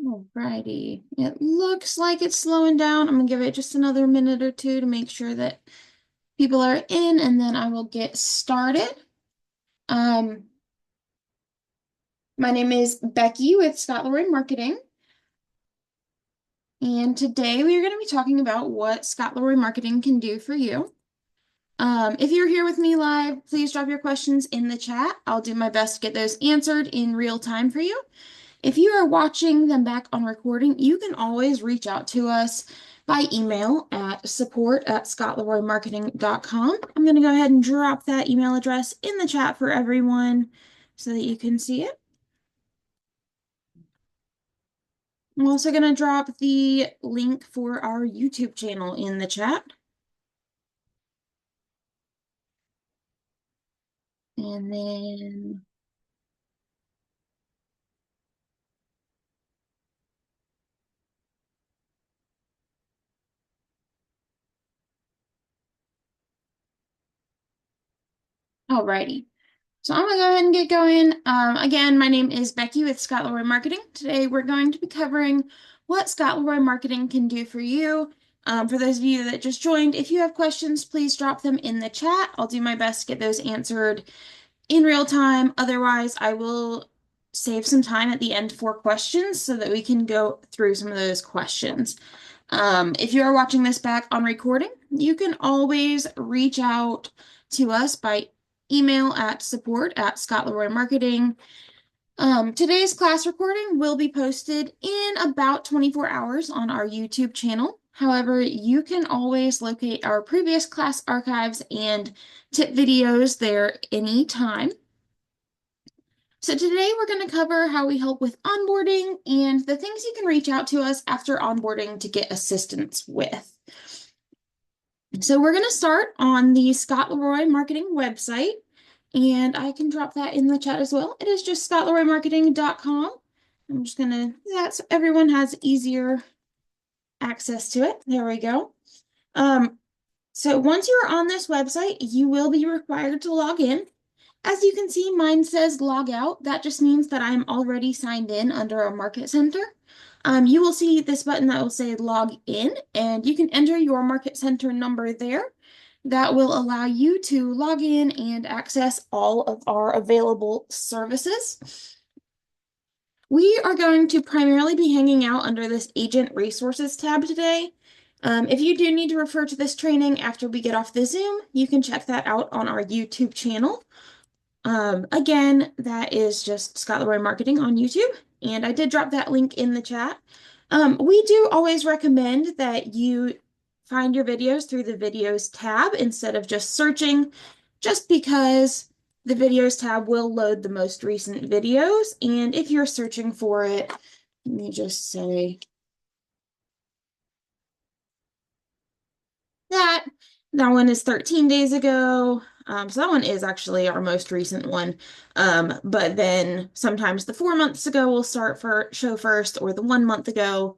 Alrighty, it looks like it's slowing down. I'm gonna give it just another minute or two to make sure that people are in, and then I will get started. Um, my name is Becky with Scott Leroy Marketing, and today we are going to be talking about what Scott Leroy Marketing can do for you. If you're here with me live, please drop your questions in the chat. I'll do my best to get those answered in real time for you. If you are watching them back on recording, you can always reach out to us by email at support@scottleroymarketing.com. I'm going to go ahead and drop that email address in the chat for everyone so that you can see it. I'm also going to drop the link for our YouTube channel in the chat. And then alrighty. So I'm gonna go ahead and get going. Again, my name is Becky with Scott Leroy Marketing. Today we're going to be covering what Scott Leroy Marketing can do for you. For those of you that just joined, if you have questions, please drop them in the chat. I'll do my best to get those answered in real time. Otherwise, I will save some time at the end for questions so that we can go through some of those questions. If you are watching this back on recording, you can always reach out to us by email at support@scottleroymarketing. Today's class recording will be posted in about 24 hours on our YouTube channel. However, you can always locate our previous class archives and tip videos there anytime. So today we're going to cover how we help with onboarding and the things you can reach out to us after onboarding to get assistance with. So we're going to start on the Scott Leroy Marketing website, and I can drop that in the chat as well. It is just scottleroymarketing.com. I'm just going to, that so everyone has easier access to it. There we go. So once you're on this website, you will be required to log in. As you can see, mine says log out. That just means that I'm already signed in under our Market Center. You will see this button that will say log in, and you can enter your Market Center number there. That will allow you to log in and access all of our available services. We are going to primarily be hanging out under this Agent Resources tab today. If you do need to refer to this training after we get off the Zoom, you can check that out on our YouTube channel. Again, that is just Scott Leroy Marketing on YouTube, and I did drop that link in the chat. We do always recommend that you find your videos through the videos tab instead of just searching, just because the videos tab will load the most recent videos, and if you're searching for it, let me just say that one is 13 days ago. So that one is actually our most recent one. But then sometimes the 4 months ago will start for show first, or the 1 month ago,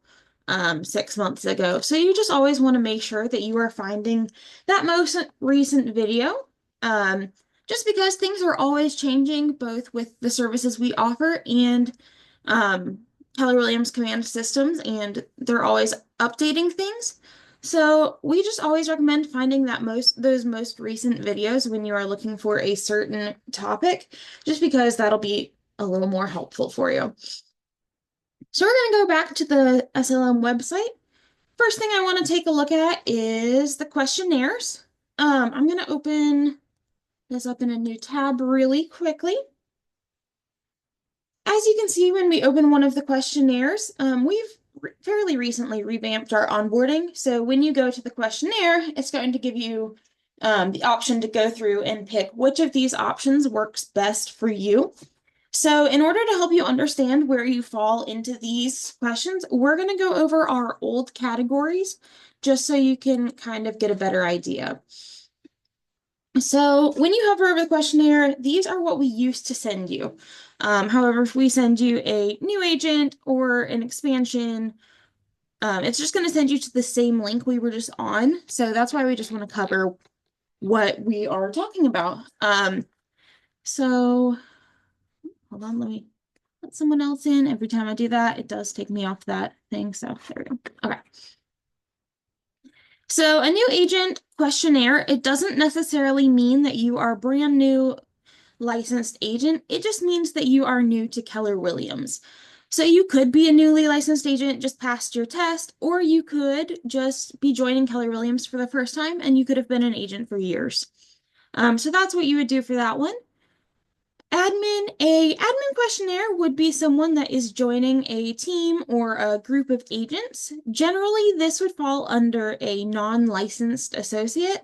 6 months ago. So you just always want to make sure that you are finding that most recent video. Just because things are always changing, both with the services we offer and Keller Williams Command Systems, and they're always updating things. So we just always recommend finding those most recent videos when you are looking for a certain topic, just because that'll be a little more helpful for you. So we're going to go back to the SLM website. First thing I want to take a look at is the questionnaires. I'm going to open this up in a new tab really quickly. As you can see, when we open one of the questionnaires, we've fairly recently revamped our onboarding. So when you go to the questionnaire, it's going to give you the option to go through and pick which of these options works best for you. So in order to help you understand where you fall into these questions, we're going to go over our old categories just so you can kind of get a better idea. So when you hover over the questionnaire, these are what we used to send you. However, if we send you a new agent or an expansion, it's just going to send you to the same link we were just on. So that's why we just want to cover what we are talking about. So hold on, let me let someone else in. Every time I do that, it does take me off that thing. So there we go. Okay. So a new agent questionnaire, it doesn't necessarily mean that you are a brand new licensed agent. It just means that you are new to Keller Williams. So you could be a newly licensed agent, just passed your test, or you could just be joining Keller Williams for the first time and you could have been an agent for years. So that's what you would do for that one. A admin questionnaire would be someone that is joining a team or a group of agents. Generally, this would fall under a non-licensed associate.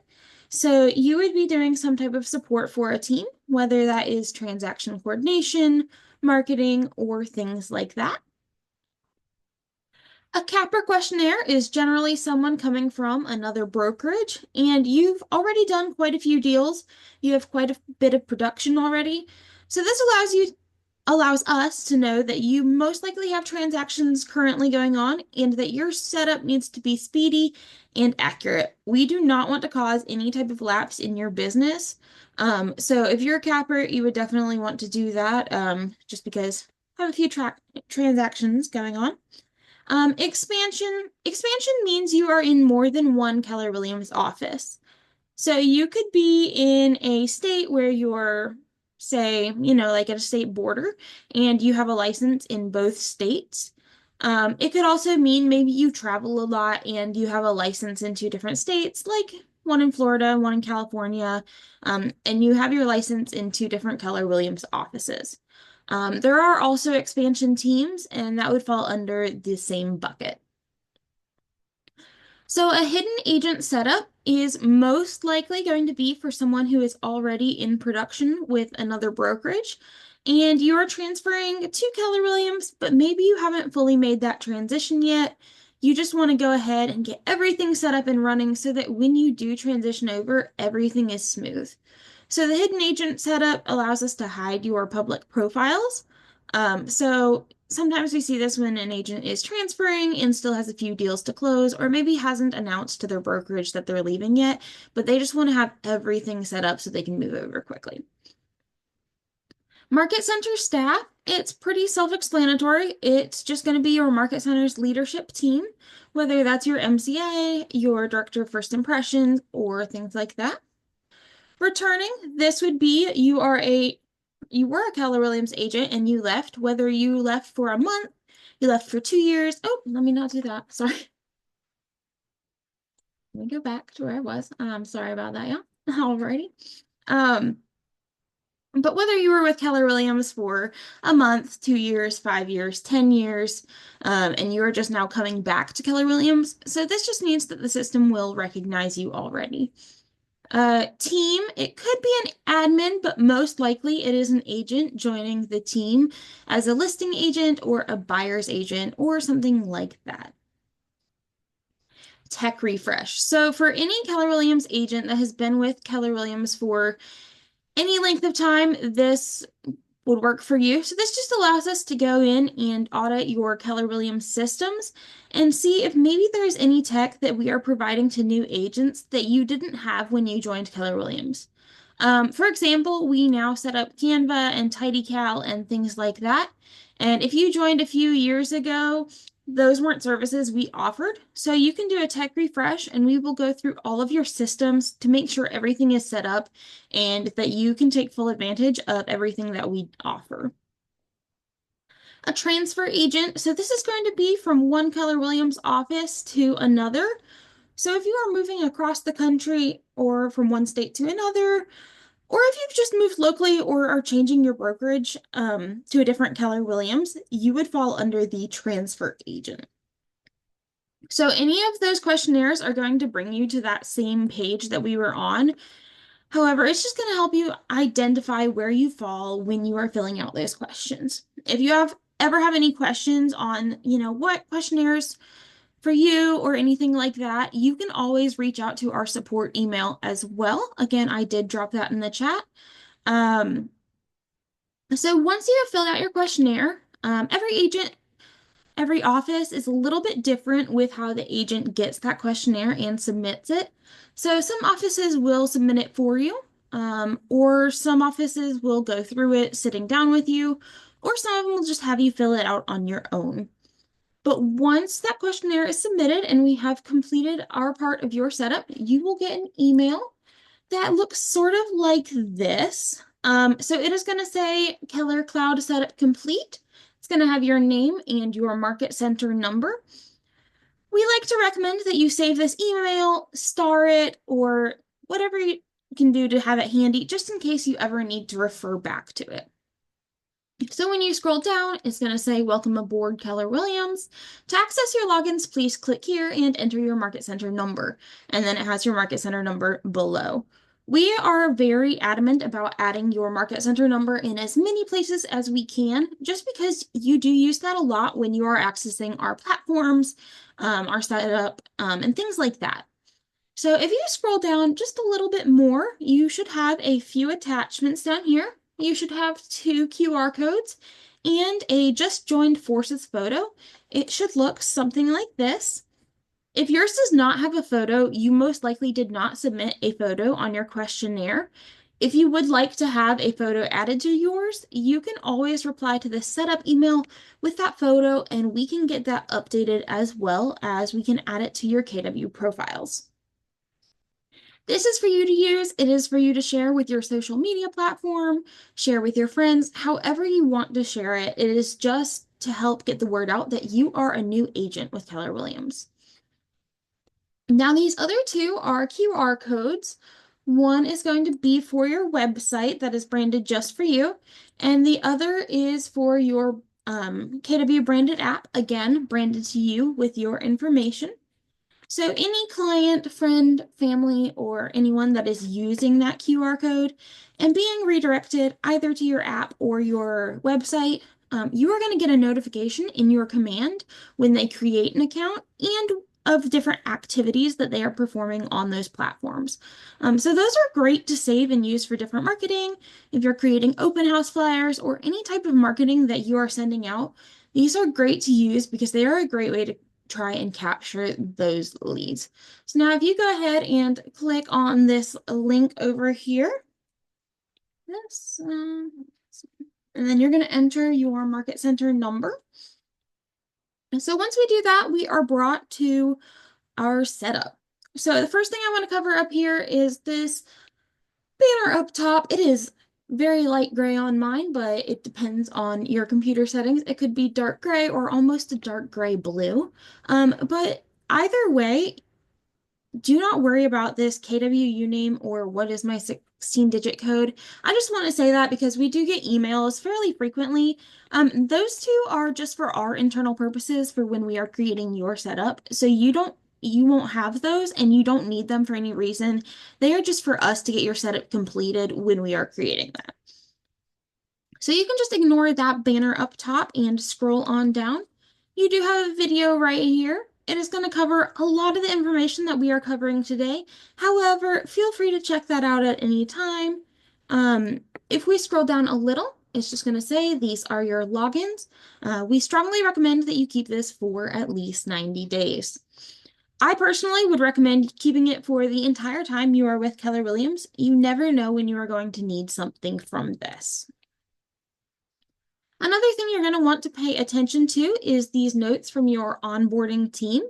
So you would be doing some type of support for a team, whether that is transaction coordination, marketing, or things like that. A capper questionnaire is generally someone coming from another brokerage, and you've already done quite a few deals. You have quite a bit of production already. So this allows us to know that you most likely have transactions currently going on and that your setup needs to be speedy and accurate. We do not want to cause any type of lapse in your business. So if you're a capper, you would definitely want to do that just because I have a few transactions going on. Expansion means you are in more than one Keller Williams office. So you could be in a state where you're, say, like at a state border, and you have a license in both states. It could also mean maybe you travel a lot and you have a license in two different states, like one in Florida, one in California, and you have your license in two different Keller Williams offices. There are also expansion teams, and that would fall under the same bucket. So a hidden agent setup is most likely going to be for someone who is already in production with another brokerage, and you are transferring to Keller Williams, but maybe you haven't fully made that transition yet. You just want to go ahead and get everything set up and running so that when you do transition over, everything is smooth. So the hidden agent setup allows us to hide your public profiles. So sometimes we see this when an agent is transferring and still has a few deals to close, or maybe hasn't announced to their brokerage that they're leaving yet, but they just want to have everything set up so they can move over quickly. Market Center staff, it's pretty self-explanatory. It's just going to be your Market Center's leadership team, whether that's your MCA, your Director of First Impressions, or things like that. Returning, this would be you were a Keller Williams agent and you left, whether you left for a month, you left for 2 years. Oh, let me not do that. Sorry. Let me go back to where I was. I'm sorry about that, yeah. Alrighty. But whether you were with Keller Williams for a month, 2 years, 5 years, 10 years, and you are just now coming back to Keller Williams, so this just means that the system will recognize you already. Team, it could be an admin, but most likely it is an agent joining the team as a listing agent or a buyer's agent or something like that. Tech refresh. So for any Keller Williams agent that has been with Keller Williams for any length of time, this would work for you. So this just allows us to go in and audit your Keller Williams systems and see if maybe there's any tech that we are providing to new agents that you didn't have when you joined Keller Williams. For example, we now set up Canva and TidyCal and things like that. And if you joined a few years ago, those weren't services we offered. So you can do a tech refresh and we will go through all of your systems to make sure everything is set up and that you can take full advantage of everything that we offer. A transfer agent. So this is going to be from one Keller Williams office to another. So if you are moving across the country or from one state to another, or if you've just moved locally or are changing your brokerage to a different Keller Williams, you would fall under the transfer agent. So any of those questionnaires are going to bring you to that same page that we were on. However, it's just going to help you identify where you fall when you are filling out those questions. If you ever have any questions on, what questionnaires for you or anything like that, you can always reach out to our support email as well. Again, I did drop that in the chat. So once you have filled out your questionnaire, every office is a little bit different with how the agent gets that questionnaire and submits it. So some offices will submit it for you, or some offices will go through it sitting down with you, or some of them will just have you fill it out on your own. But once that questionnaire is submitted and we have completed our part of your setup, you will get an email that looks sort of like this. So it is going to say Keller Cloud Setup Complete. It's going to have your name and your market center number. We like to recommend that you save this email, star it, or whatever you can do to have it handy, just in case you ever need to refer back to it. So when you scroll down, it's going to say, Welcome aboard, Keller Williams. To access your logins, please click here and enter your Market Center number. And then it has your Market Center number below. We are very adamant about adding your Market Center number in as many places as we can, just because you do use that a lot when you are accessing our platforms, our setup, and things like that. So if you scroll down just a little bit more, you should have a few attachments down here. You should have 2 QR codes and a just joined forces photo. It should look something like this. If yours does not have a photo, you most likely did not submit a photo on your questionnaire. If you would like to have a photo added to yours, you can always reply to the setup email with that photo and we can get that updated as well as we can add it to your KW profiles. This is for you to use. It is for you to share with your social media platform, share with your friends, however you want to share it. It is just to help get the word out that you are a new agent with Keller Williams. Now, these other 2 are QR codes. One is going to be for your website that is branded just for you, and the other is for your KW branded app, again, branded to you with your information. So any client, friend, family, or anyone that is using that QR code and being redirected either to your app or your website, you are going to get a notification in your command when they create an account and of different activities that they are performing on those platforms. So those are great to save and use for different marketing. If you're creating open house flyers or any type of marketing that you are sending out, these are great to use because they are a great way to try and capture those leads. So now if you go ahead and click on this link over here, this, and then you're going to enter your market center number. And so once we do that, we are brought to our setup. So the first thing I want to cover up here is this banner up top. It is very light gray on mine, but it depends on your computer settings. It could be dark gray or almost a dark gray blue. But either way, do not worry about this KWU name or what is my 16-digit code. I just want to say that because we do get emails fairly frequently. Those 2 are just for our internal purposes for when we are creating your setup. So you won't have those and you don't need them for any reason. They are just for us to get your setup completed when we are creating that. So you can just ignore that banner up top and scroll on down. You do have a video right here. It is going to cover a lot of the information that we are covering today. However, feel free to check that out at any time. If we scroll down a little, it's just going to say these are your logins. We strongly recommend that you keep this for at least 90 days. I personally would recommend keeping it for the entire time you are with Keller Williams. You never know when you are going to need something from this. Another thing you're going to want to pay attention to is these notes from your onboarding team.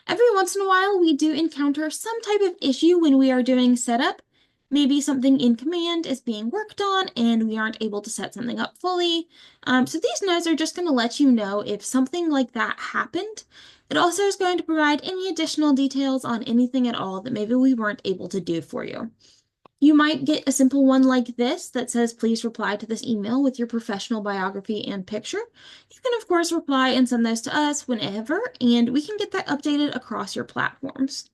Every once in a while, we do encounter some type of issue when we are doing setup. Maybe something in command is being worked on and we aren't able to set something up fully. So these notes are just going to let you know if something like that happened. It also is going to provide any additional details on anything at all that maybe we weren't able to do for you. You might get a simple one like this that says, please reply to this email with your professional biography and picture. You can, of course, reply and send those to us whenever, and we can get that updated across your platforms.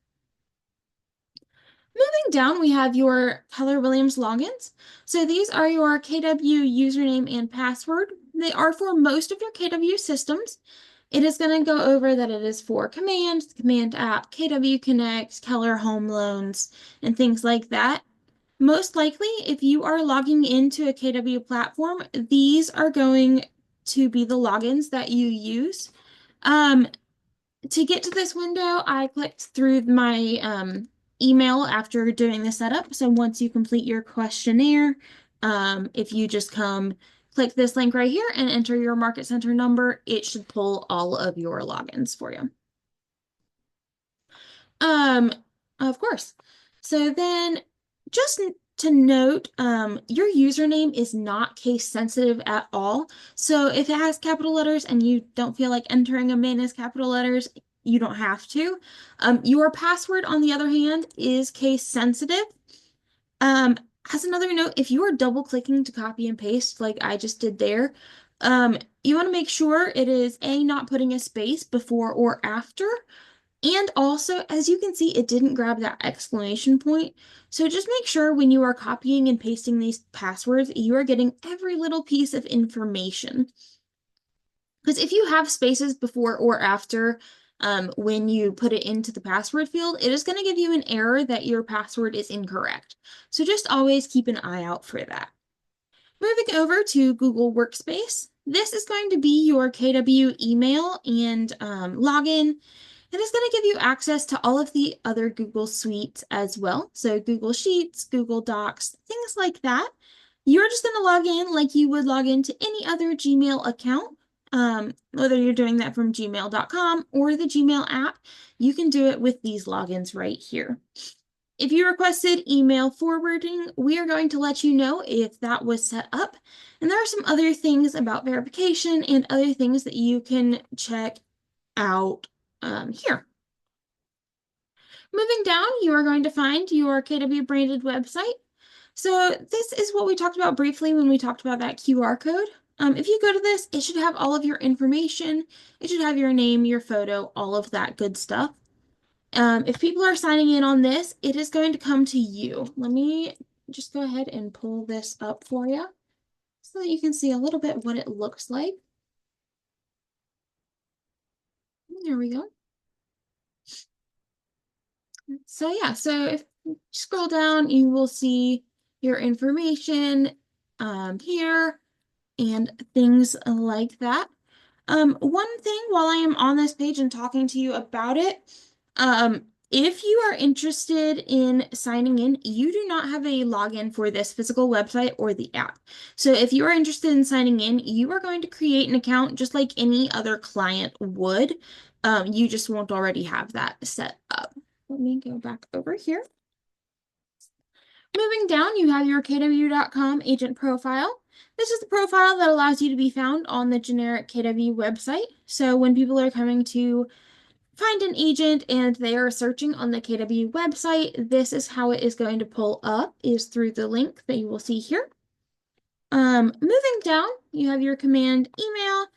Moving down, we have your Keller Williams logins. So these are your KW username and password. They are for most of your KW systems. It is going to go over that it is for Command, Command App, KW Connect, Keller Home Loans, and things like that. Most likely, if you are logging into a KW platform, these are going to be the logins that you use. To get to this window, I clicked through my email after doing the setup. So once you complete your questionnaire, if you just come click this link right here and enter your Market Center number. It should pull all of your logins for you. Um, of course. So then just to note, your username is not case sensitive at all. So if it has capital letters and you don't feel like entering them in as capital letters, you don't have to. Your password, on the other hand, is case sensitive. As another note, if you are double clicking to copy and paste like I just did there, you want to make sure it is A, not putting a space before or after. And also, as you can see, it didn't grab that exclamation point. So just make sure when you are copying and pasting these passwords, you are getting every little piece of information. Because if you have spaces before or after when you put it into the password field, it is going to give you an error that your password is incorrect. So just always keep an eye out for that. Moving over to Google Workspace, this is going to be your KW email and login. It is going to give you access to all of the other Google suites as well. So Google Sheets, Google Docs, things like that. You're just going to log in like you would log into any other Gmail account. Whether you're doing that from gmail.com or the Gmail app, you can do it with these logins right here. If you requested email forwarding, we are going to let you know if that was set up. And there are some other things about verification and other things that you can check out here. Moving down, you are going to find your KW branded website. So this is what we talked about briefly when we talked about that QR code. If you go to this, it should have all of your information. It should have your name, your photo, all of that good stuff. If people are signing in on this, it is going to come to you. Let me just go ahead and pull this up for you so that you can see a little bit what it looks like. There we go. So yeah, so if you scroll down, you will see your information here and things like that. One thing while I am on this page and talking to you about it, if you are interested in signing in, you do not have a login for this physical website or the app. So if you are interested in signing in, you are going to create an account just like any other client would. You just won't already have that set up. Let me go back over here. Moving down, you have your KW.com agent profile. This is the profile that allows you to be found on the generic KW website. So when people are coming to find an agent and they are searching on the KW website, this is how it is going to pull up, is through the link that you will see here. Moving down, you have your command email.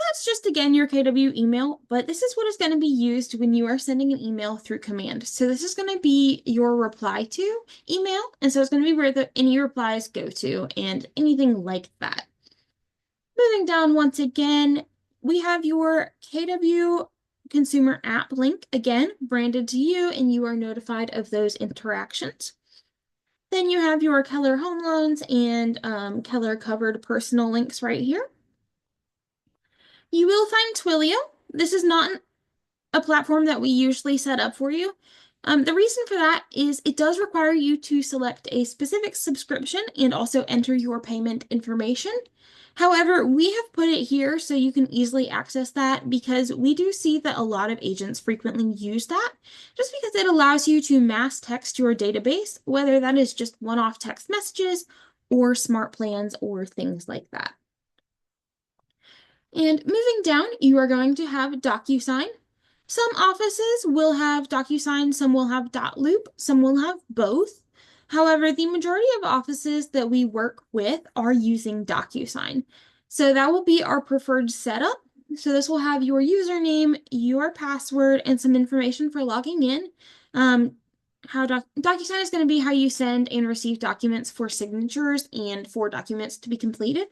That's just, again, your KW email, but this is what is going to be used when you are sending an email through command. So this is going to be your reply to email, and so it's going to be where any replies go to and anything like that. Moving down once again, we have your KW consumer app link, again, branded to you, and you are notified of those interactions. Then you have your Keller Home Loans and Keller Covered Personal links right here. You will find Twilio. This is not a platform that we usually set up for you. The reason for that is it does require you to select a specific subscription and also enter your payment information. However, we have put it here so you can easily access that because we do see that a lot of agents frequently use that just because it allows you to mass text your database, whether that is just one-off text messages or smart plans or things like that. And moving down, you are going to have DocuSign. Some offices will have DocuSign, some will have dotloop, some will have both. However, the majority of offices that we work with are using DocuSign. So that will be our preferred setup. So this will have your username, your password, and some information for logging in. DocuSign is going to be how you send and receive documents for signatures and for documents to be completed.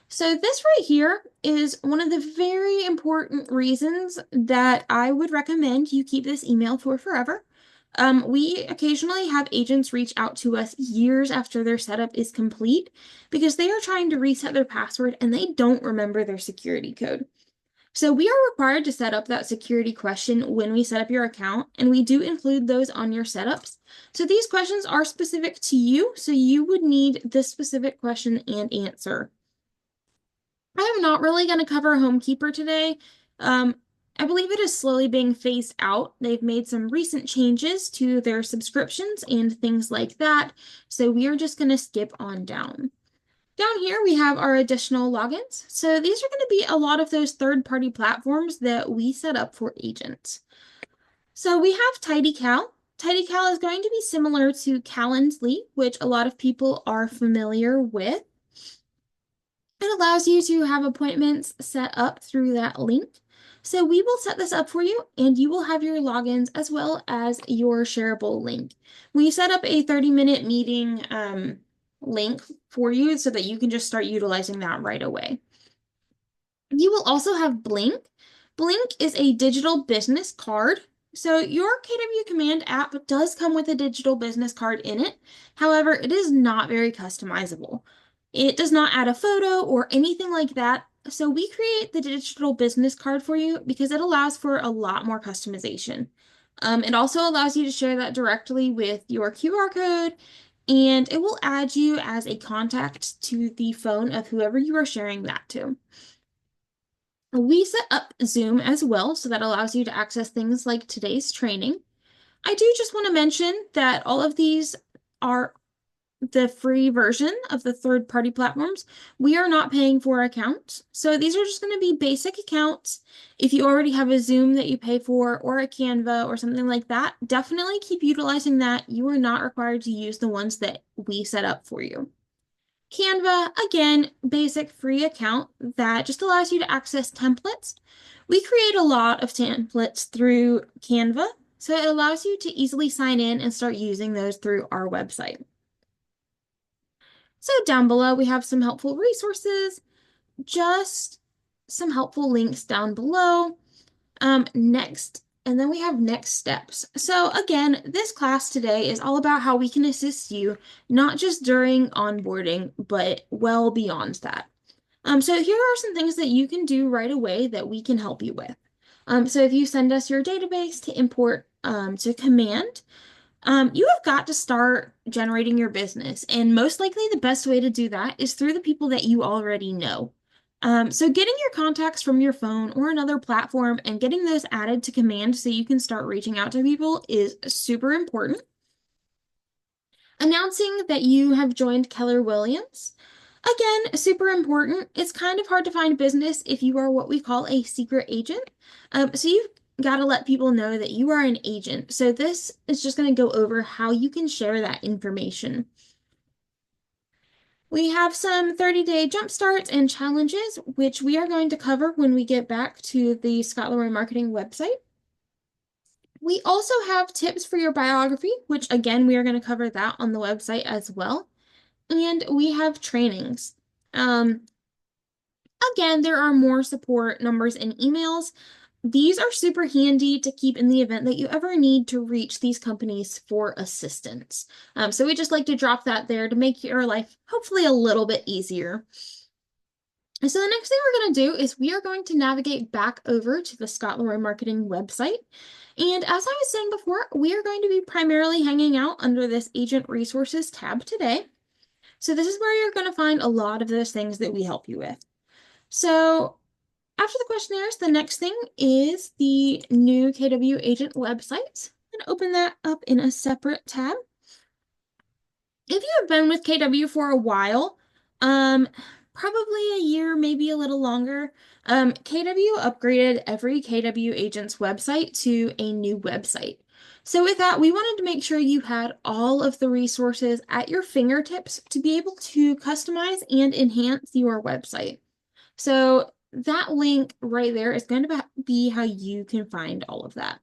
So this right here is one of the very important reasons that I would recommend you keep this email for forever. We occasionally have agents reach out to us years after their setup is complete because they are trying to reset their password and they don't remember their security code. So we are required to set up that security question when we set up your account, and we do include those on your setups. So these questions are specific to you, so you would need this specific question and answer. I am not really going to cover Homekeeper today. Um, I believe it is slowly being phased out. They've made some recent changes to their subscriptions and things like that. So we are just going to skip on down. Down here, we have our additional logins. So these are going to be a lot of those third-party platforms that we set up for agents. So we have TidyCal. TidyCal is going to be similar to Calendly, which a lot of people are familiar with. It allows you to have appointments set up through that link. So we will set this up for you and you will have your logins as well as your shareable link. We set up a 30-minute meeting link for you so that you can just start utilizing that right away. You will also have Blink. Blink is a digital business card. So your KW Command app does come with a digital business card in it. However, it is not very customizable. It does not add a photo or anything like that. So we create the digital business card for you because it allows for a lot more customization. It also allows you to share that directly with your QR code, and it will add you as a contact to the phone of whoever you are sharing that to. We set up Zoom as well, so that allows you to access things like today's training. I do just want to mention that all of these are the free version of the third-party platforms. We are not paying for accounts. So these are just going to be basic accounts. If you already have a Zoom that you pay for or a Canva or something like that, definitely keep utilizing that. You are not required to use the ones that we set up for you. Canva, again, basic free account that just allows you to access templates. We create a lot of templates through Canva, so it allows you to easily sign in and start using those through our website. So down below, we have some helpful resources, just some helpful links down below. Next, and then we have next steps. So again, this class today is all about how we can assist you, not just during onboarding, but well beyond that. So here are some things that you can do right away that we can help you with. So if you send us your database to import to command, you have got to start generating your business. And most likely the best way to do that is through the people that you already know. So getting your contacts from your phone or another platform and getting those added to command so you can start reaching out to people is super important. Announcing that you have joined Keller Williams. Again, super important. It's kind of hard to find business if you are what we call a secret agent. So you've got to let people know that you are an agent. So this is just going to go over how you can share that information. We have some 30-day jump starts and challenges, which we are going to cover when we get back to the Scott Leroy Marketing website. We also have tips for your biography, which again, we are going to cover that on the website as well. And we have trainings. Again, there are more support numbers and emails. These are super handy to keep in the event that you ever need to reach these companies for assistance. So we just like to drop that there to make your life hopefully a little bit easier. So the next thing we're going to do is we are going to navigate back over to the Scott Leroy Marketing website. And as I was saying before, we are going to be primarily hanging out under this Agent Resources tab today. So this is where you're going to find a lot of those things that we help you with. So after the questionnaires, the next thing is the new KW Agent website. I'm going to open that up in a separate tab. If you have been with KW for a while, probably a year, maybe a little longer, KW upgraded every KW agent's website to a new website. So with that, we wanted to make sure you had all of the resources at your fingertips to be able to customize and enhance your website. So that link right there is going to be how you can find all of that.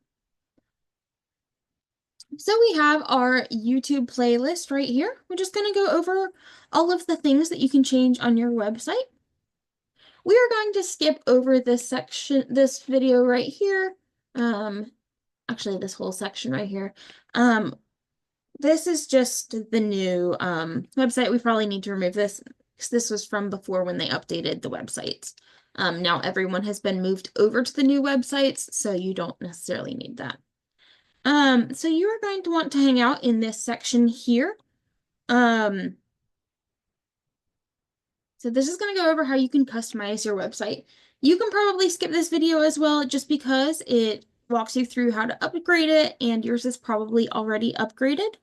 So we have our YouTube playlist right here. We're just going to go over all of the things that you can change on your website. We are going to skip over this section, this video right here. Actually, this whole section right here. This is just the new website. We probably need to remove this because this was from before when they updated the websites. Now everyone has been moved over to the new websites, so you don't necessarily need that. So you are going to want to hang out in this section here. So this is going to go over how you can customize your website. You can probably skip this video as well just because it walks you through how to upgrade it and yours is probably already upgraded.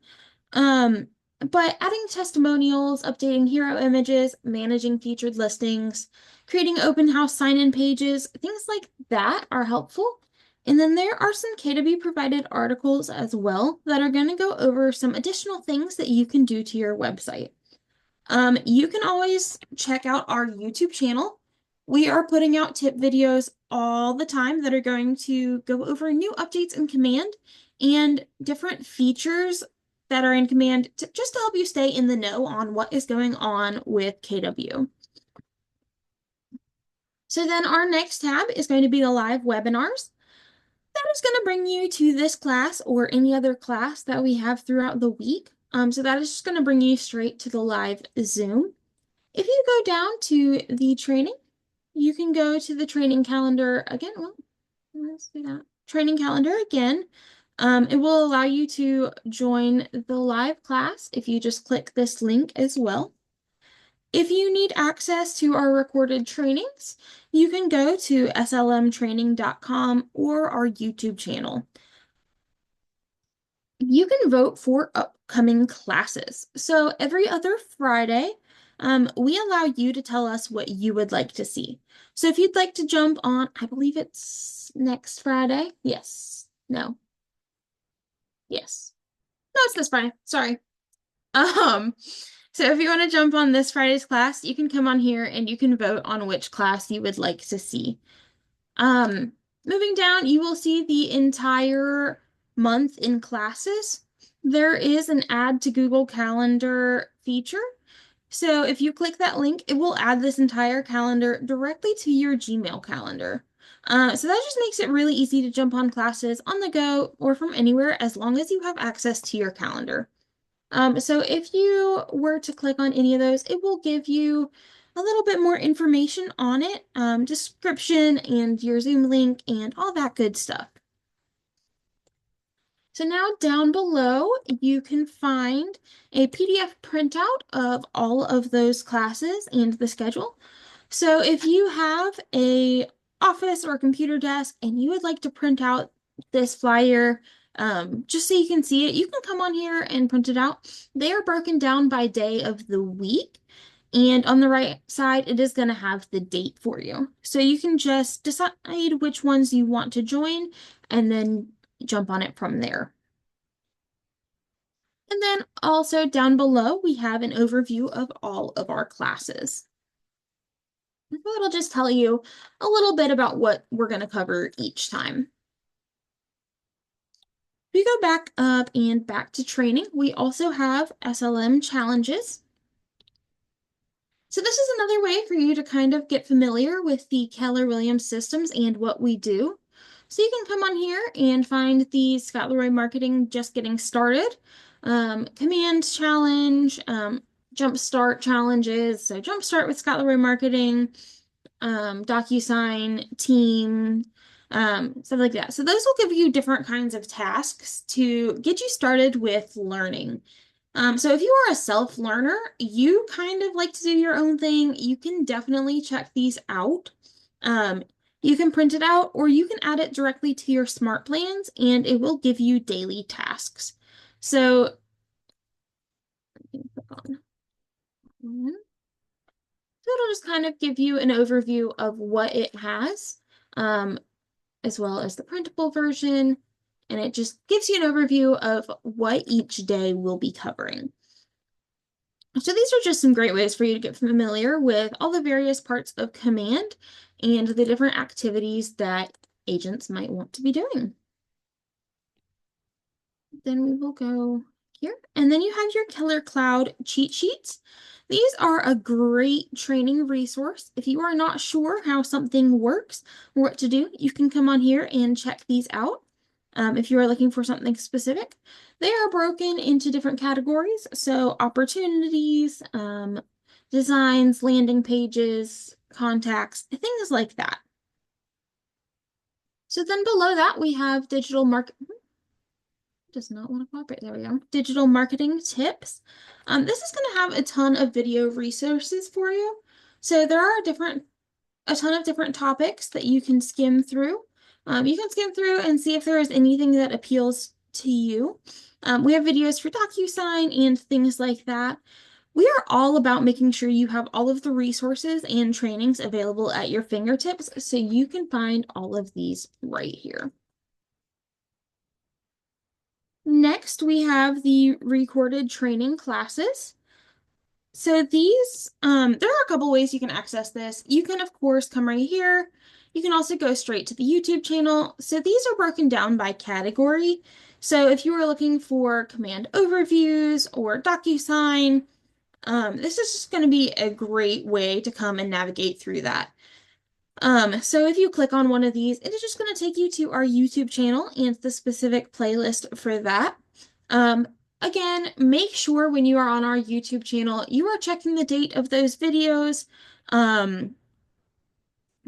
Um, but adding testimonials, updating hero images, managing featured listings, creating open house sign-in pages, things like that are helpful. And then there are some KW provided articles as well that are going to go over some additional things that you can do to your website. You can always check out our YouTube channel. We are putting out tip videos all the time that are going to go over new updates in Command and different features that are in Command just to help you stay in the know on what is going on with KW. So then our next tab is going to be the live webinars. That is going to bring you to this class or any other class that we have throughout the week. So that is just going to bring you straight to the live Zoom. If you go down to the training, you can go to the training calendar again. Well, let's do that. Training calendar again. It will allow you to join the live class if you just click this link as well. If you need access to our recorded trainings, you can go to slmtraining.com or our YouTube channel. You can vote for upcoming classes. So every other Friday, we allow you to tell us what you would like to see. So if you'd like to jump on, I believe it's next Friday. Yes. No. Yes. No, it's this Friday. Sorry. Um, so if you want to jump on this Friday's class, you can come on here and you can vote on which class you would like to see. Moving down, you will see the entire month in classes. There is an add to Google Calendar feature. So if you click that link, it will add this entire calendar directly to your Gmail calendar. So that just makes it really easy to jump on classes on the go or from anywhere as long as you have access to your calendar. So if you were to click on any of those, it will give you a little bit more information on it, description and your Zoom link and all that good stuff. So now down below, you can find a PDF printout of all of those classes and the schedule. So if you have a office or a computer desk and you would like to print out this flyer, just so you can see it, you can come on here and print it out. They are broken down by day of the week. And on the right side, it is going to have the date for you. So you can just decide which ones you want to join and then jump on it from there. And then also down below, we have an overview of all of our classes. So it'll just tell you a little bit about what we're going to cover each time. If you go back up and back to training, we also have SLM challenges. So this is another way for you to kind of get familiar with the Keller-Williams systems and what we do. So you can come on here and find the Scott Leroy Marketing Just Getting Started, Command Challenge, Jumpstart challenges. So Jumpstart with Scott Leroy Marketing, DocuSign, Team, stuff like that. So those will give you different kinds of tasks to get you started with learning. So if you are a self-learner, you kind of like to do your own thing, you can definitely check these out. You can print it out or you can add it directly to your smart plans and it will give you daily tasks. So it'll just kind of give you an overview of what it has, as well as the printable version. And it just gives you an overview of what each day will be covering. So these are just some great ways for you to get familiar with all the various parts of Command and the different activities that agents might want to be doing. Then we will go here. And then you have your Killer Cloud cheat sheets. These are a great training resource. If you are not sure how something works or what to do, you can come on here and check these out. If you are looking for something specific, they are broken into different categories. So opportunities, designs, landing pages, contacts, things like that. So then below that, we have digital marketing. Does not want to cooperate. There we go. Digital marketing tips. This is going to have a ton of video resources for you. So there are a ton of different topics that you can skim through. You can skim through and see if there is anything that appeals to you. We have videos for DocuSign and things like that. We are all about making sure you have all of the resources and trainings available at your fingertips, so you can find all of these right here. Next, we have the recorded training classes. So there are a couple ways you can access this. You can, of course, come right here. You can also go straight to the YouTube channel. So these are broken down by category. So if you are looking for command overviews or DocuSign, this is just going to be a great way to come and navigate through that. So if you click on one of these, it is just going to take you to our YouTube channel and the specific playlist for that. Again, make sure when you are on our YouTube channel, you are checking the date of those videos,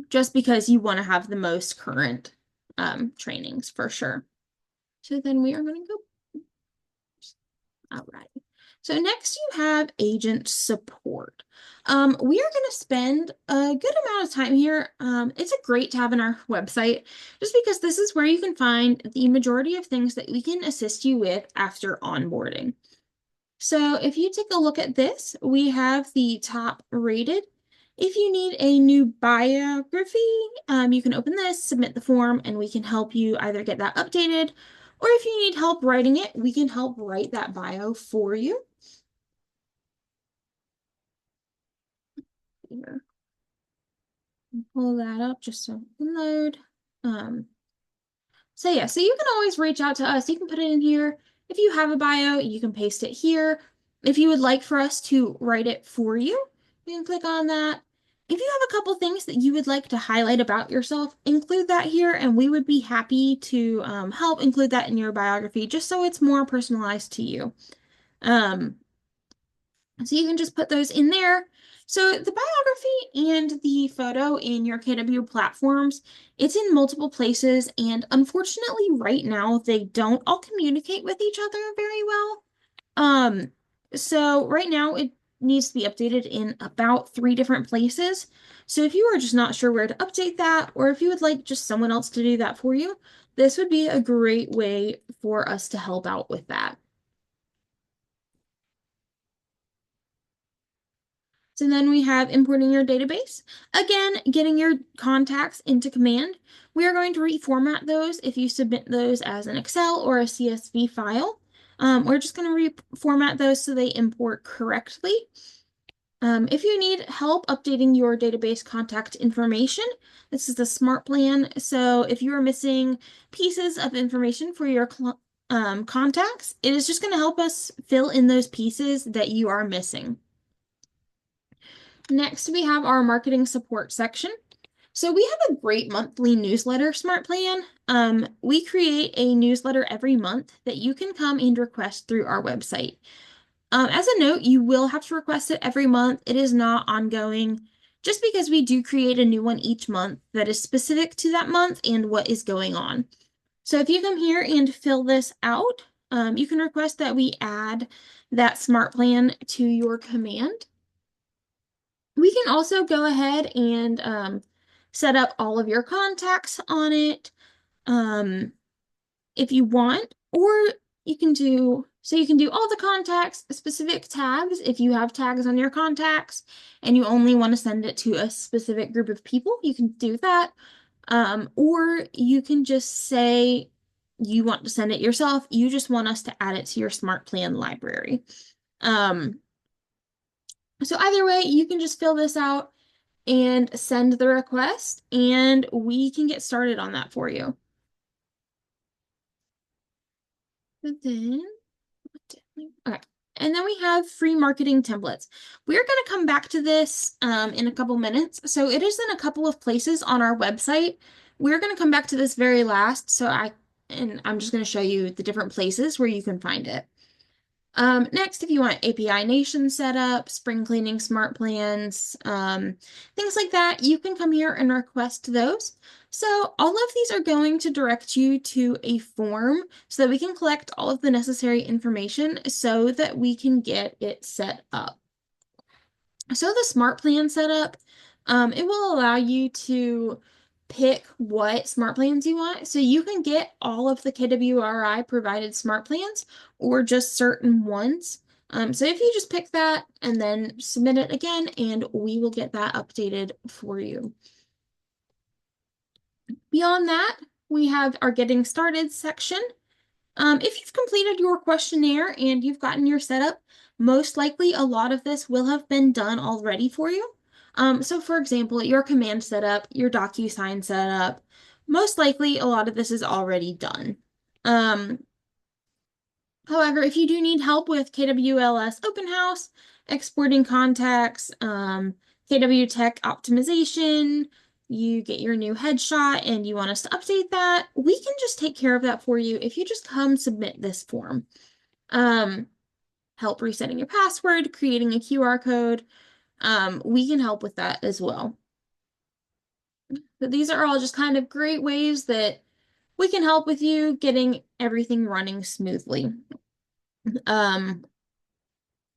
just because you want to have the most current trainings for sure. So then we are going to go. All right. So next you have agent support. We are going to spend a good amount of time here. It's a great tab in our website just because this is where you can find the majority of things that we can assist you with after onboarding. So if you take a look at this, we have the top rated. If you need a new biography, you can open this, submit the form, and we can help you either get that updated, or if you need help writing it, we can help write that bio for you. Here. Pull that up just so it can load. So yeah, so you can always reach out to us. You can put it in here. If you have a bio, you can paste it here. If you would like for us to write it for you, you can click on that. If you have a couple things that you would like to highlight about yourself, include that here, and we would be happy to help include that in your biography, just so it's more personalized to you. So you can just put those in there. So the biography and the photo in your KW platforms, it's in multiple places, and unfortunately right now they don't all communicate with each other very well. So right now it needs to be updated in about 3 different places. So if you are just not sure where to update that, or if you would like just someone else to do that for you, this would be a great way for us to help out with that. So then we have importing your database. Again, getting your contacts into Command. We are going to reformat those if you submit those as an Excel or a CSV file. We're just going to reformat those so they import correctly. If you need help updating your database contact information, this is the Smart Plan. So if you are missing pieces of information for your contacts, it is just going to help us fill in those pieces that you are missing. Next, we have our marketing support section. So we have a great monthly newsletter Smart Plan. We create a newsletter every month that you can come and request through our website. As a note, you will have to request it every month. It is not ongoing, just because we do create a new one each month that is specific to that month and what is going on. So if you come here and fill this out, you can request that we add that Smart Plan to your command. We can also go ahead and set up all of your contacts on it if you want, or you can do all the contacts, specific tags. If you have tags on your contacts and you only want to send it to a specific group of people, you can do that. Or you can just say you want to send it yourself. You just want us to add it to your Smart Plan library. So either way, you can just fill this out and send the request, and we can get started on that for you. Okay. And then we have free marketing templates. We're going to come back to this in a couple minutes. So it is in a couple of places on our website. We're going to come back to this very last. So I'm just going to show you the different places where you can find it. Next, if you want API Nation setup, spring cleaning smart plans, things like that, you can come here and request those. So all of these are going to direct you to a form so that we can collect all of the necessary information so that we can get it set up. So the smart plan setup, it will allow you to pick what smart plans you want. So you can get all of the KWRI provided smart plans or just certain ones. So if you just pick that and then submit it again, and we will get that updated for you. Beyond that, we have our getting started section. If you've completed your questionnaire and you've gotten your setup, most likely a lot of this will have been done already for you. So for example, your command setup, your DocuSign setup, most likely a lot of this is already done. Um, However, if you do need help with KWLS Open House, exporting contacts, KW Tech optimization, you get your new headshot and you want us to update that, we can just take care of that for you if you just come submit this form. Help resetting your password, creating a QR code, we can help with that as well. But these are all just kind of great ways that we can help with you getting everything running smoothly. Now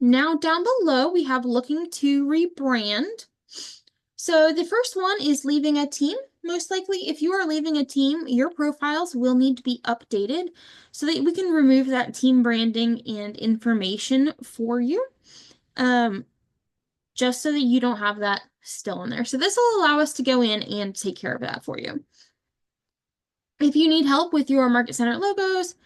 down below, we have looking to rebrand. So the first one is leaving a team. Most likely, if you are leaving a team, your profiles will need to be updated so that we can remove that team branding and information for you, just so that you don't have that still in there. So this will allow us to go in and take care of that for you. If you need help with your Market Center logos,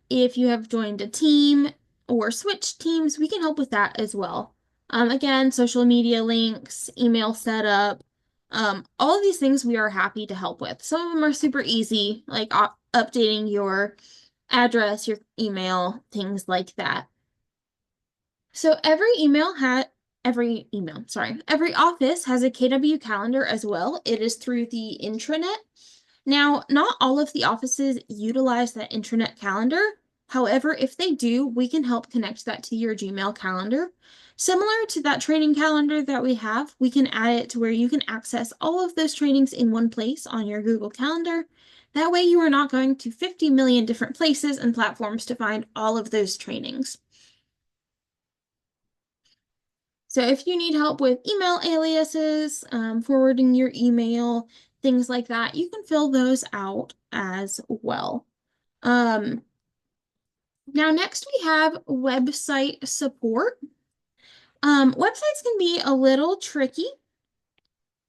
if you have joined a team or switched teams, we can help with that as well. Again, social media links, email setup, all of these things we are happy to help with. Some of them are super easy, like updating your address, your email, things like that. So every office has a KW calendar as well. It is through the intranet. Now, not all of the offices utilize that intranet calendar. However, if they do, we can help connect that to your Gmail calendar. Similar to that training calendar that we have, we can add it to where you can access all of those trainings in one place on your Google Calendar. That way you are not going to 50 million different places and platforms to find all of those trainings. So if you need help with email aliases, forwarding your email, things like that, you can fill those out as well. Now next we have website support. Websites can be a little tricky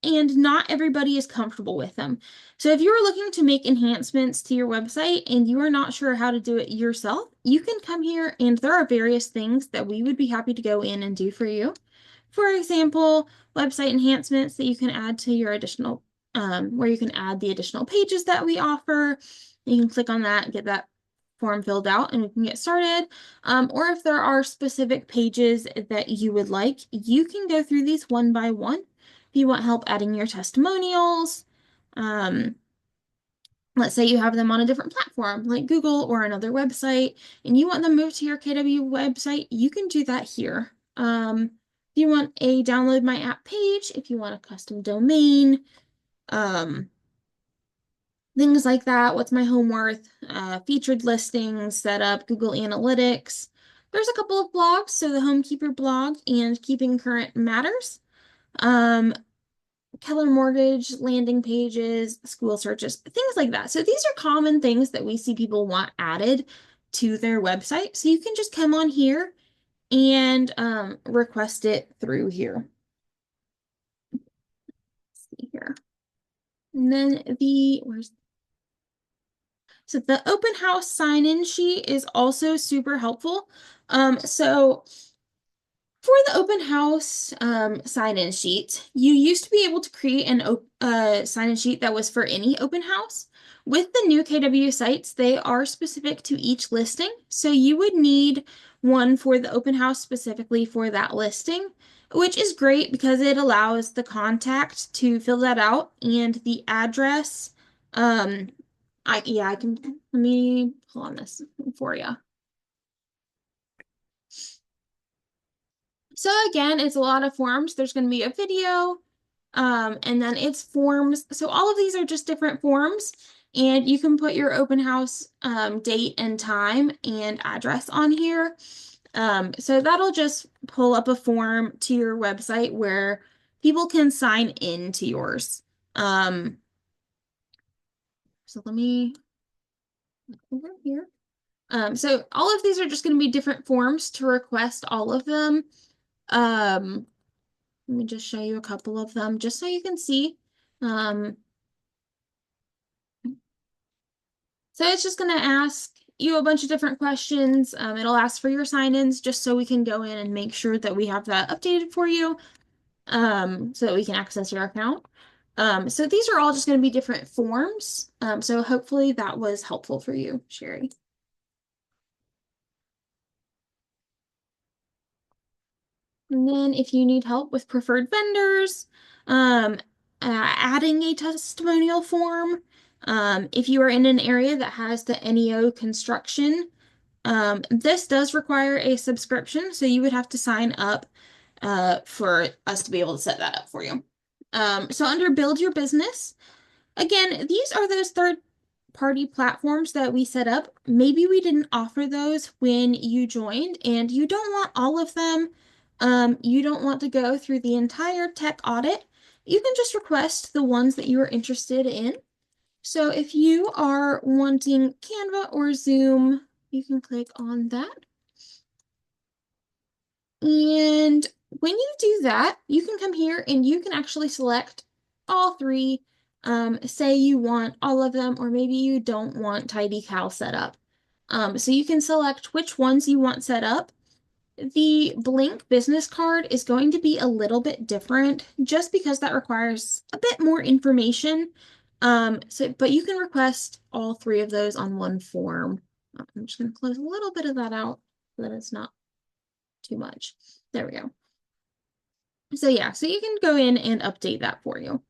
and not everybody is comfortable with them. So if you're looking to make enhancements to your website and you are not sure how to do it yourself, you can come here and there are various things that we would be happy to go in and do for you. For example, website enhancements that you can add to your additional, where you can add the additional pages that we offer. You can click on that and get that form filled out and we can get started. Or if there are specific pages that you would like, you can go through these one by one. If you want help adding your testimonials, let's say you have them on a different platform like Google or another website, and you want them moved to your KW website, you can do that here. If you want a download my app page, if you want a custom domain, things like that, what's my home worth, featured listings, setup, Google Analytics. There's a couple of blogs, so the Homekeeper blog and Keeping Current Matters. Keller Mortgage, landing pages, school searches, things like that. So these are common things that we see people want added to their website. So you can just come on here and request it through here. Let's see here. And then so the open house sign-in sheet is also super helpful. So for the open house sign-in sheet, you used to be able to create an sign-in sheet that was for any open house. With the new KW sites, they are specific to each listing. So you would need one for the open house specifically for that listing, which is great because it allows the contact to fill that out and the address. I can, let me pull on this for you. So again, it's a lot of forms. There's going to be a video, and then it's forms. So all of these are just different forms, and you can put your open house date and time and address on here. So that'll just pull up a form to your website where people can sign in to yours. Um, so let me over here. So all of these are just going to be different forms to request all of them. Um, Let me just show you a couple of them just so you can see. Um, so it's just going to ask you a bunch of different questions. It'll ask for your sign-ins just so we can go in and make sure that we have that updated for you, so that we can access your account. So these are all just going to be different forms. So hopefully that was helpful for you, Sherry. And then if you need help with preferred vendors, um, adding a testimonial form, if you are in an area that has the NEO construction, this does require a subscription, so you would have to sign up for us to be able to set that up for you. So under Build Your Business, again, these are those third-party platforms that we set up. Maybe we didn't offer those when you joined, and you don't want all of them. You don't want to go through the entire tech audit. You can just request the ones that you are interested in. So if you are wanting Canva or Zoom, you can click on that. And when you do that, you can come here and you can actually select all three. Say you want all of them, or maybe you don't want TidyCal set up. So you can select which ones you want set up. The blank business card is going to be a little bit different just because that requires a bit more information. But you can request all three of those on one form. I'm just going to close a little bit of that out so that it's not too much. There we go. So yeah, so you can go in and update that for you.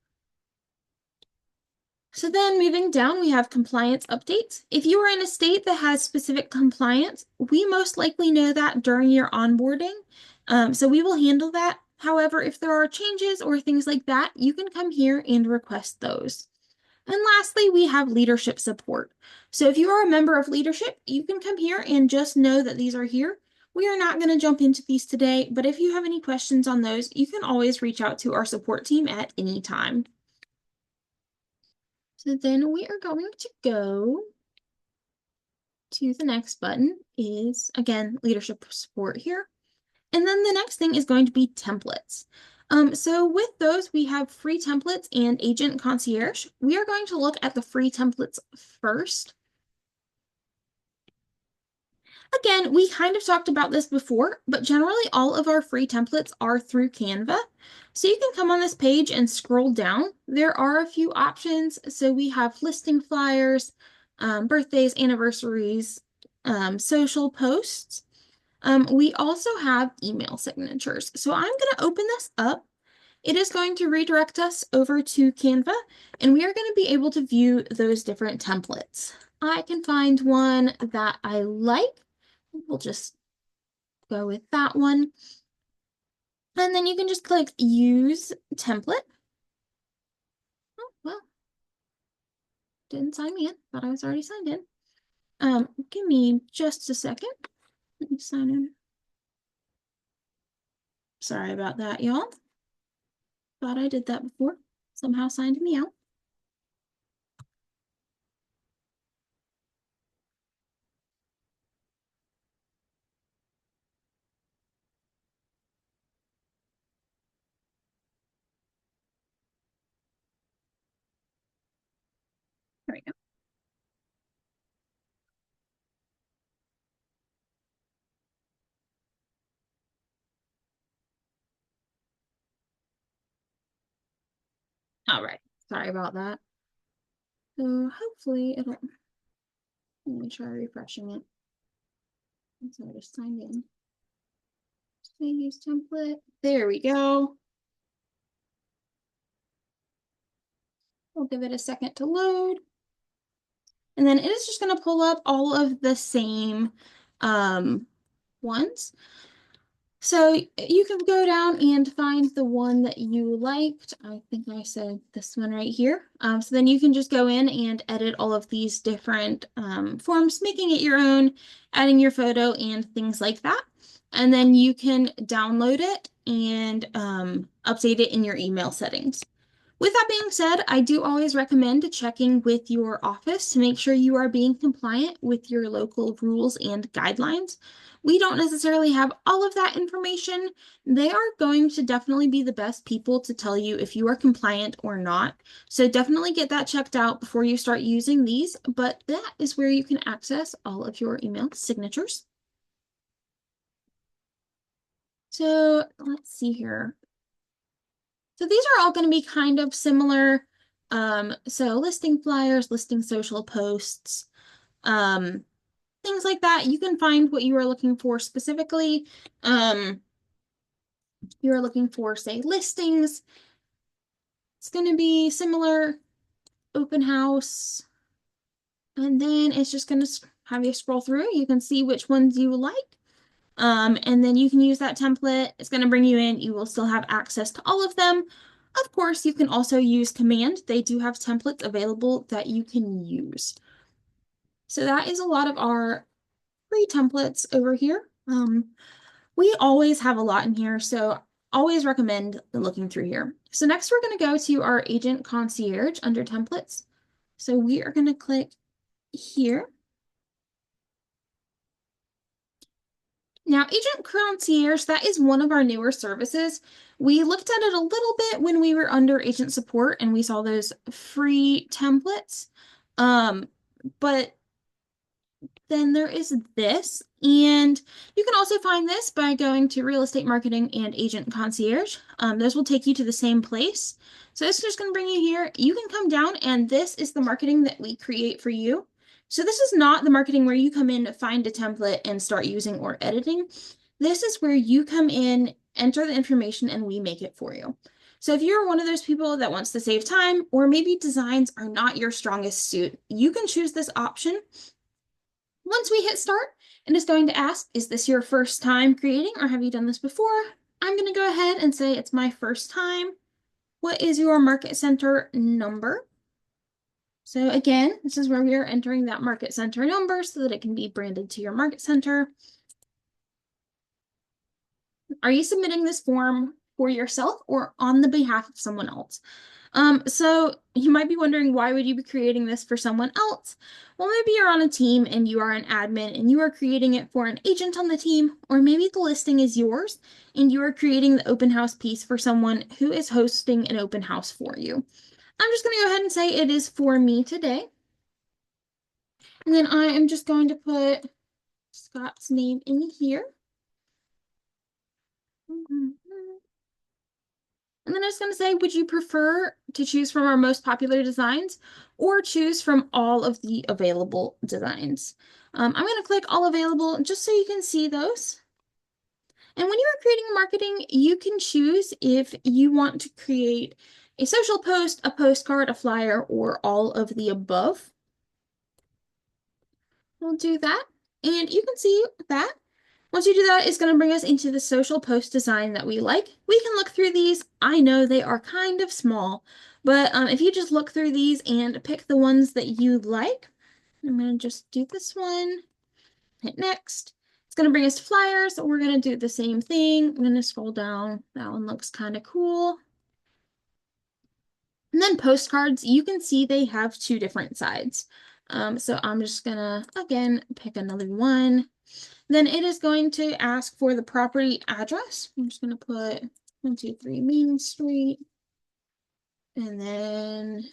So then moving down, we have compliance updates. If you are in a state that has specific compliance, we most likely know that during your onboarding. So we will handle that. However, if there are changes or things like that, you can come here and request those. And lastly, we have leadership support. So if you are a member of leadership, you can come here and just know that these are here. We are not going to jump into these today, but if you have any questions on those, you can always reach out to our support team at any time. So then we are going to go to the next button is, again, leadership support here. And then the next thing is going to be templates. So with those, we have free templates and agent concierge. We are going to look at the free templates first. Again, we kind of talked about this before, but generally all of our free templates are through Canva. So you can come on this page and scroll down. There are a few options. So we have listing flyers, birthdays, anniversaries, social posts. We also have email signatures. So I'm going to open this up. It is going to redirect us over to Canva, and we are going to be able to view those different templates. I can find one that I like. We'll just go with that one. And then you can just click Use Template. Oh, well, didn't sign me in, but I was already signed in. Give me just a second. Let me sign in. Sorry about that, y'all. Thought I did that before. Somehow signed me out. There we go. All right. Sorry about that. So hopefully it'll, let me try refreshing it. So I just signed in. Save use template. There we go. We'll give it a second to load. And then it is just going to pull up all of the same ones. So you can go down and find the one that you liked. I think I said this one right here. So then you can just go in and edit all of these different forms, making it your own, adding your photo and things like that. and then you can download it and update it in your email settings. With that being said, I do always recommend checking with your office to make sure you are being compliant with your local rules and guidelines. We don't necessarily have all of that information. They are going to definitely be the best people to tell you if you are compliant or not. So definitely get that checked out before you start using these, but that is where you can access all of your email signatures. So let's see here. So these are all going to be kind of similar. So listing flyers, listing social posts, things like that. You can find what you are looking for specifically. You are looking for, say, listings. It's going to be similar, open house, and then it's just going to have you scroll through. You can see which ones you like. And then you can use that template. It's going to bring you in. You will still have access to all of them. Of course, you can also use command. They do have templates available that you can use. So that is a lot of our free templates over here. We always have a lot in here, so always recommend looking through here. So next we're going to go to our agent concierge under templates. So we are going to click here. Now, Agent Concierge, that is one of our newer services. We looked at it a little bit when we were under agent support and we saw those free templates. But then there is this, and you can also find this by going to Real Estate Marketing and Agent Concierge. Those will take you to the same place. So this is just going to bring you here. You can come down, and this is the marketing that we create for you. So this is not the marketing where you come in, find a template, and start using or editing. This is where you come in, enter the information, and we make it for you. So if you're one of those people that wants to save time, or maybe designs are not your strongest suit, you can choose this option. Once we hit start, and it's going to ask, is this your first time creating or have you done this before? I'm going to go ahead and say it's my first time. What is your market center number? So again, this is where we are entering that market center number so that it can be branded to your market center. Are you submitting this form for yourself or on the behalf of someone else? So you might be wondering, why would you be creating this for someone else? Well, maybe you're on a team and you are an admin and you are creating it for an agent on the team, or maybe the listing is yours and you are creating the open house piece for someone who is hosting an open house for you. I'm just going to go ahead and say it is for me today. And then I am just going to put Scott's name in here. And then I'm just going to say, would you prefer to choose from our most popular designs or choose from all of the available designs? I'm going to click all available just so you can see those. And when you are creating marketing, you can choose if you want to create a social post, a postcard, a flyer, or all of the above. We'll do that. And you can see that. Once you do that, it's going to bring us into the social post design that we like. We can look through these. I know they are kind of small, but if you just look through these and pick the ones that you like, I'm going to just do this one, hit next. It's going to bring us to flyers. We're going to do the same thing. I'm going to scroll down. That one looks kind of cool. And then postcards, you can see they have two different sides. So I'm just going to, again, pick another one. Then it is going to ask for the property address. I'm just going to put 123 Main Street. And then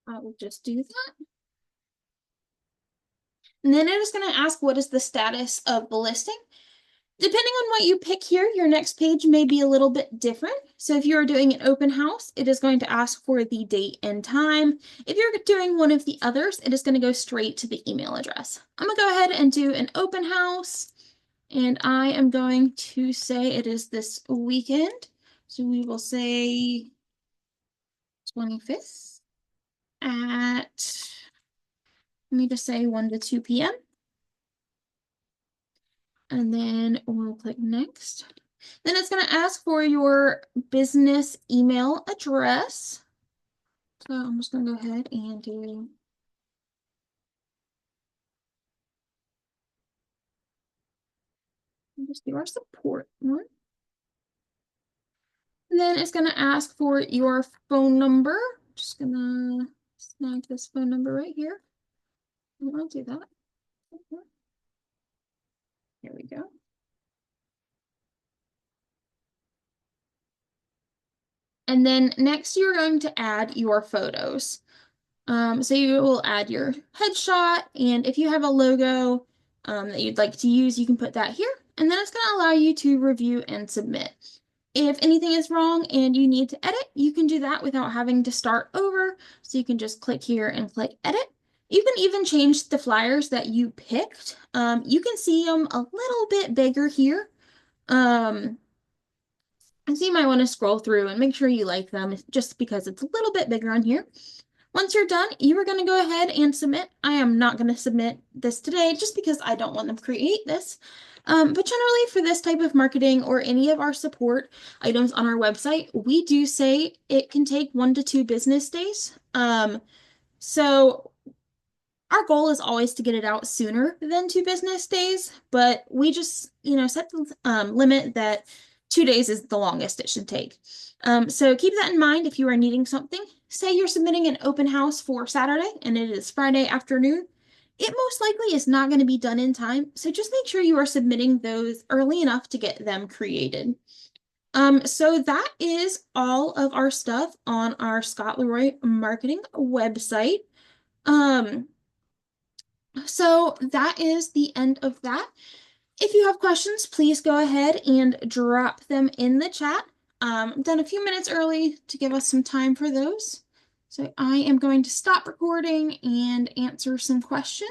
I will just do that. And then it is going to ask what is the status of the listing. Depending on what you pick here, your next page may be a little bit different. So if you're doing an open house, it is going to ask for the date and time. If you're doing one of the others, it is going to go straight to the email address. I'm going to go ahead and do an open house, and I am going to say it is this weekend. So we will say 25th at, let me just say 1 to 2 p.m. And then we'll click next. Then it's going to ask for your business email address. So I'm just going to go ahead and just do our support one. And then it's going to ask for your phone number. Just going to snag this phone number right here. And I'll do that. Here we go. And then next you're going to add your photos. So you will add your headshot, and if you have a logo that you'd like to use, you can put that here, and then it's going to allow you to review and submit. If anything is wrong and you need to edit, you can do that without having to start over. So you can just click here and click edit. You can even change the flyers that you picked. You can see them a little bit bigger here. And so you might want to scroll through and make sure you like them just because it's a little bit bigger on here. Once you're done, you are going to go ahead and submit. I am not going to submit this today just because I don't want to create this. But generally for this type of marketing or any of our support items on our website, we do say it can take 1 to 2 business days. So our goal is always to get it out sooner than 2 business days, but we just, set the limit that 2 days is the longest it should take. So keep that in mind if you are needing something. Say you're submitting an open house for Saturday and it is Friday afternoon. It most likely is not going to be done in time, so just make sure you are submitting those early enough to get them created. So that is all of our stuff on our Scott Leroy marketing website. So that is the end of that. If you have questions, please go ahead and drop them in the chat. I'm done a few minutes early to give us some time for those. So I am going to stop recording and answer some questions.